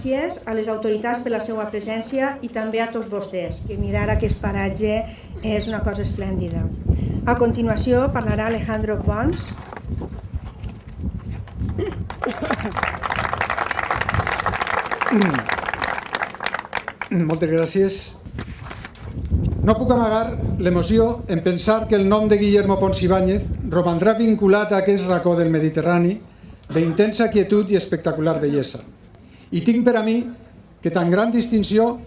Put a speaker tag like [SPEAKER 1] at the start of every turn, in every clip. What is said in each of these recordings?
[SPEAKER 1] gràcies a les autoritats per la seva presència i també a tots vostès, que mirar aquest paratge és una cosa esplèndida. A continuació parlarà Alejandro Pons.
[SPEAKER 2] Moltes gràcies. No puc amagar l'emoció en pensar que el nom de Guillermo Pons Ibáñez romandrà vinculat a aquest racó del Mediterrani d'intensa quietud i espectacular bellesa. I tinc per a mi que tan gran distinció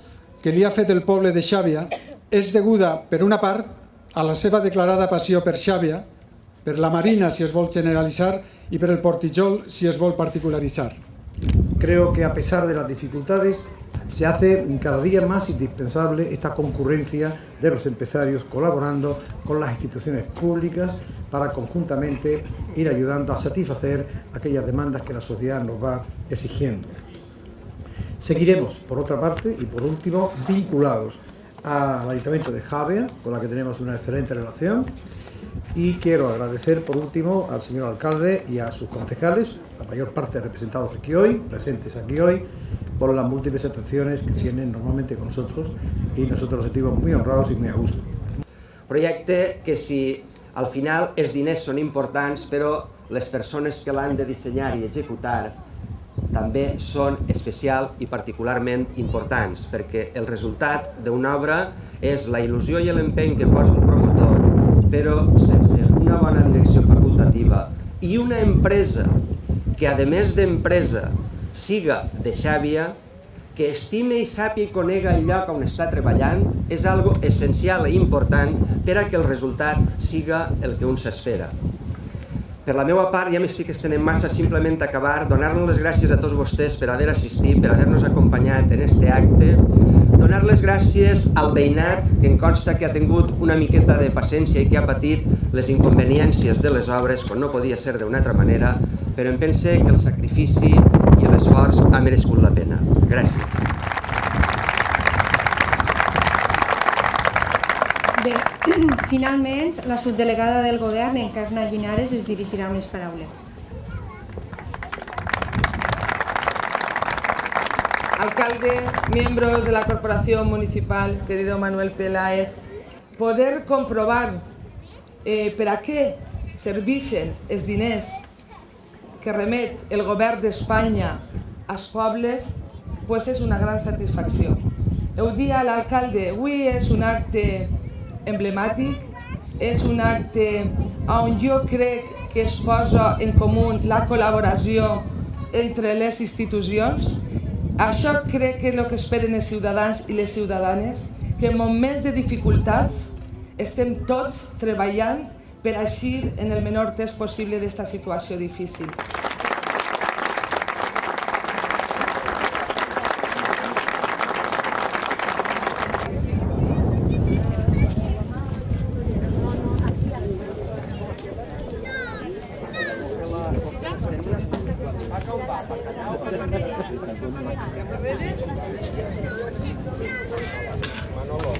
[SPEAKER 2] que li ha fet el poble de Xàbia és deguda, per una part, a la seva declarada passió per Xàbia, per la Marina, si es vol generalitzar, y per el Portijol, si es vol particularitzar.
[SPEAKER 3] Creo que a pesar de las dificultades, se hace cada día más indispensable esta concurrencia de los empresarios colaborando con las instituciones públicas para conjuntamente ir ayudando a satisfacer aquellas demandas que la sociedad nos va exigiendo. Seguiremos, por otra parte, y por último, vinculados al Ayuntamiento de Xàbia, con la que tenemos una excelente relación, y quiero agradecer por último al señor alcalde y a sus concejales, la mayor parte representados aquí hoy, presentes aquí hoy, por las múltiples atenciones que tienen normalmente con nosotros, y nosotros nos sentimos muy honrados y muy a gusto.
[SPEAKER 4] Projecte que si al final els diners són importants, però les persones que l'han de dissenyar i executar també són especial i particularment importants, perquè el resultat d'una obra és la il·lusió i l'empeny que posa un promotor, però sense una bona direcció facultativa i una empresa que, a més d'empresa, siga de Xàbia, que estime i sàpiga i conega el lloc on està treballant, és algo essencial i important per a que el resultat siga el que un s'espera. Per la meva part, ja m'estic estenent massa, simplement acabar, donar-nos les gràcies a tots vostès per haver assistit, per haver-nos acompanyat en este acte, donar les gràcies al veïnat, que em consta que ha tingut una miqueta de paciència i que ha patit les inconveniències de les obres, quan no podia ser d'una altra manera, però em pense que el sacrifici i l'esforç ha merescut la pena. Gràcies.
[SPEAKER 1] Bé, finalment, la subdelegada del govern, Encarna Llinares, es dirigirà amb les paraules.
[SPEAKER 5] Alcalde, miembros de la Corporación Municipal, querido Manuel Peláez, poder comprovar per a què serveixen els diners que remet el govern d'Espanya als pobles, pues és una gran satisfacció. Ho dia a l'alcalde, avui és un acte emblemàtic, és un acte on jo crec que es posa en comú la col·laboració entre les institucions. Això crec que és el que esperen els ciutadans i les ciutadanes, que en moments de dificultats estem tots treballant per eixir en el menor temps possible d'esta situació difícil. Manolo.